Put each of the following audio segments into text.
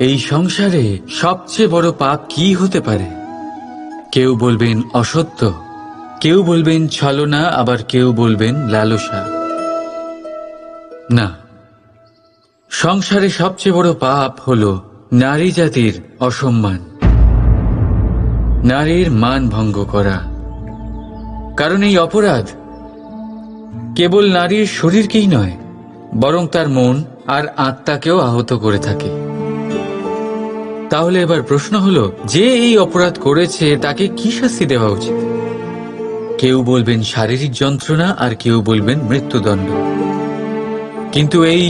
এই সংসারে সবচেয়ে বড় পাপ কি হতে পারে? কেউ বলবেন অসত্য, কেউ বলবেন ছলনা, আবার কেউ বলবেন লালসা। না, সংসারে সবচেয়ে বড় পাপ হল নারী জাতির অসম্মান, নারীর মান ভঙ্গ করা। কারণ এই অপরাধ কেবল নারীর শরীরকেই নয়, বরং তার মন আর আত্মাকেও আহত করে থাকে। তাহলে এবার প্রশ্ন হলো, যে এই অপরাধ করেছে তাকে কি শাস্তি দেওয়া উচিত? কেউ বলবেন শারীরিক যন্ত্রণা, আর কেউ বলবেন মৃত্যুদণ্ড। কিন্তু এই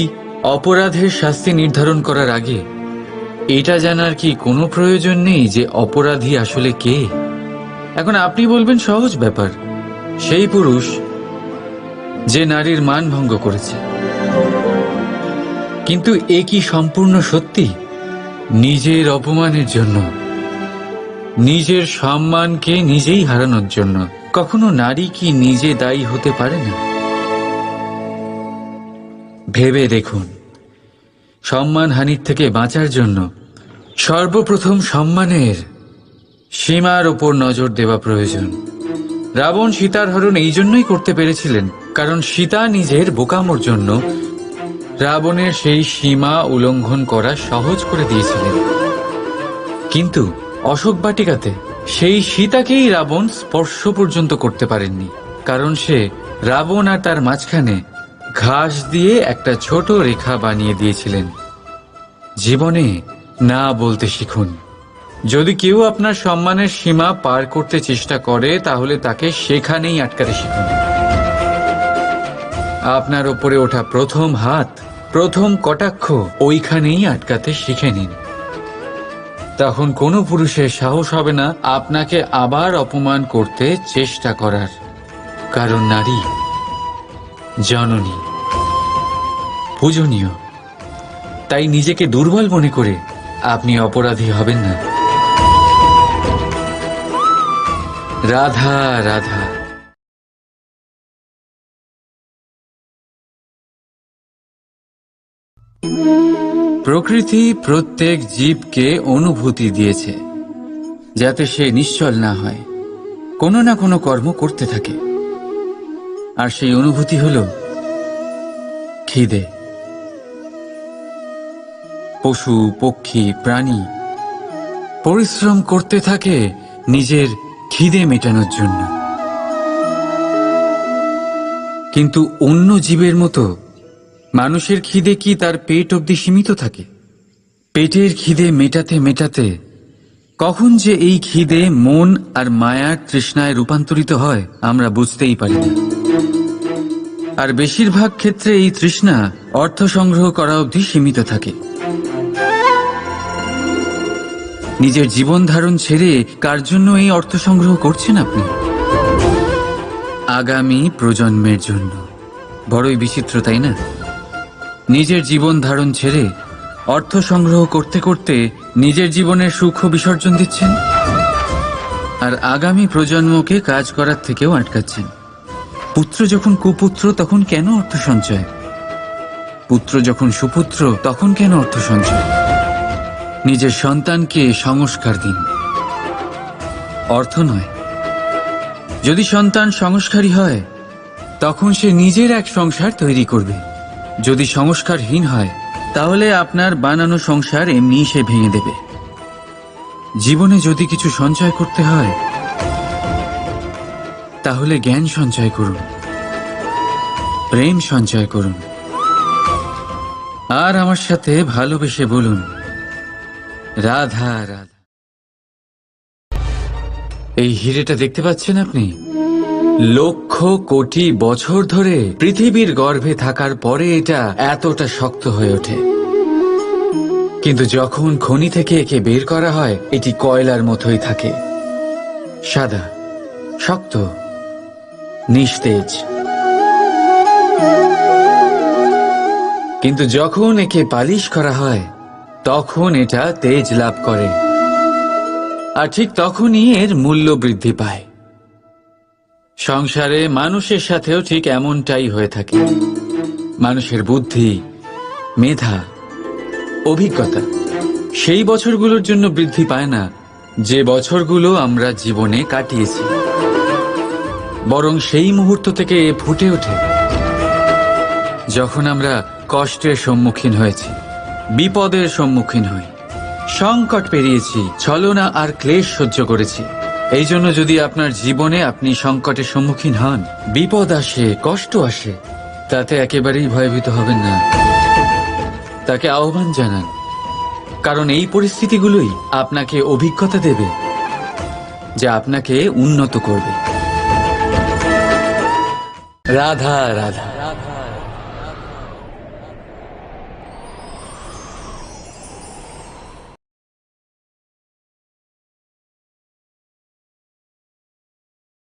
অপরাধের শাস্তি নির্ধারণ করার আগে এটা জানার কি কোনো প্রয়োজন নেই যে অপরাধী আসলে কে? এখন আপনি বলবেন সহজ ব্যাপার, সেই পুরুষ যে নারীর মান ভঙ্গ করেছে। কিন্তু এ কি সম্পূর্ণ সত্যি? নিজের অপমানের জন্য, নিজের সম্মানকে নিজেই হারানোর জন্য কখনো নারী কি নিজে দায়ী হতে পারে না? ভেবে দেখুন, সম্মানহানির থেকে বাঁচার জন্য সর্বপ্রথম সম্মানের সীমার ওপর নজর দেওয়া প্রয়োজন। রাবণ সীতার হরণ এই জন্যই করতে পেরেছিলেন কারণ সীতা নিজের বোকামোর জন্য রাবণের সেই সীমা উল্লঙ্ঘন করা সহজ করে দিয়েছিলেন। কিন্তু অশোক বাটিকাতে সেই সীতাকেই রাবণ স্পর্শ পর্যন্ত করতে পারেননি, কারণ সে রাবণ আর তার মাঝখানে ঘাস দিয়ে একটা ছোট রেখা বানিয়ে দিয়েছিলেন। জীবনে না বলতে শিখুন। যদি কেউ আপনার সম্মানের সীমা পার করতে চেষ্টা করে তাহলে তাকে সেখানেই আটকাতে শিখুন। আপনার ওপরে ওঠা প্রথম হাত, প্রথম কটাক্ষ ওইখানেই আটকাতে শিখে নিন। তখন কোনো পুরুষের সাহস হবে না আপনাকে আবার অপমান করতে চেষ্টা করার। কারণ নারী জননী, পূজনীয়। তাই নিজেকে দুর্বল মনে করে আপনি অপরাধী হবেন না। রাধা রাধা। প্রকৃতি প্রত্যেক জীবকে অনুভূতি দিয়েছে যাতে সে নিশ্চল না হয়, কোনো না কোনো কর্ম করতে থাকে। আর সেই অনুভূতি হল খিদে। পশু পক্ষী প্রাণী পরিশ্রম করতে থাকে নিজের খিদে মেটানোর জন্য। কিন্তু অন্য জীবের মতো মানুষের খিদে কি তার পেট অবধি সীমিত থাকে? পেটের খিদে মেটাতে মেটাতে কখন যে এই খিদে মন আর মায়ার তৃষ্ণায় রূপান্তরিত হয় আমরা বুঝতেই পারি না। আর বেশিরভাগ ক্ষেত্রে এই তৃষ্ণা অর্থ সংগ্রহ করা অবধি সীমিত থাকে। নিজের জীবন ধারণ ছেড়ে কার জন্য এই অর্থ সংগ্রহ করছেন আপনি? আগামী প্রজন্মের জন্য। বড়ই বিচিত্র, তাই না? নিজের জীবন ধারণ ছেড়ে অর্থ সংগ্রহ করতে করতে নিজের জীবনের সুখ বিসর্জন দিচ্ছেন, আর আগামী প্রজন্মকে কাজ করার থেকেও আটকাচ্ছেন। পুত্র যখন কুপুত্র তখন কেন অর্থ সঞ্চয়? পুত্র যখন সুপুত্র তখন কেন অর্থ সঞ্চয়? নিজের সন্তানকে সংস্কার দিন, অর্থ নয়। যদি সন্তান সংস্কারী হয় তখন সে নিজের এক সংসার তৈরি করবে। যদি সংস্কারহীন হয় তাহলে আপনার বানানো সংসার এমনিই সে ভেঙে দেবে। জীবনে যদি কিছু সঞ্চয় করতে হয় তাহলে জ্ঞান সঞ্চয় করুন, প্রেম সঞ্চয় করুন, আর আমার সাথে ভালোবেসে বলুন রাধা রাধা। এই হিরেটা দেখতে পাচ্ছেন আপনি? লক্ষ কোটি বছর ধরে পৃথিবীর গর্ভে থাকার পরে এটা এতটা শক্ত হয়ে ওঠে। কিন্তু যখন খনি থেকে একে বের করা হয় এটি কয়লার মতোই থাকে, সাদা, শক্ত, নিস্তেজ। কিন্তু যখন একে পালিশ করা হয় তখন এটা তেজ লাভ করে, আর ঠিক তখনই এর মূল্য বৃদ্ধি পায়। সংসারে মানুষের সাথেও ঠিক এমনটাই হয়ে থাকে। মানুষের বুদ্ধি, মেধা, অভিজ্ঞতা সেই বছরগুলোর জন্য বৃদ্ধি পায় না যে বছরগুলো আমরা জীবনে কাটিয়েছি, বরং সেই মুহূর্ত থেকে ফুটে ওঠে যখন আমরা কষ্টের সম্মুখীন হয়েছি, বিপদের সম্মুখীন হই, সংকট পেরিয়েছি, ছলনা আর ক্লেশ সহ্য করেছি। এই জন্য যদি আপনার জীবনে আপনি সংকটের সম্মুখীন হন, বিপদ আসে, কষ্ট আসে, তাতে একেবারেই ভয়ভীত হবেন না। তাকে আহ্বান জানান, কারণ এই পরিস্থিতিগুলোই আপনাকে অভিজ্ঞতা দেবে যা আপনাকে উন্নত করবে। রাধা রাধা।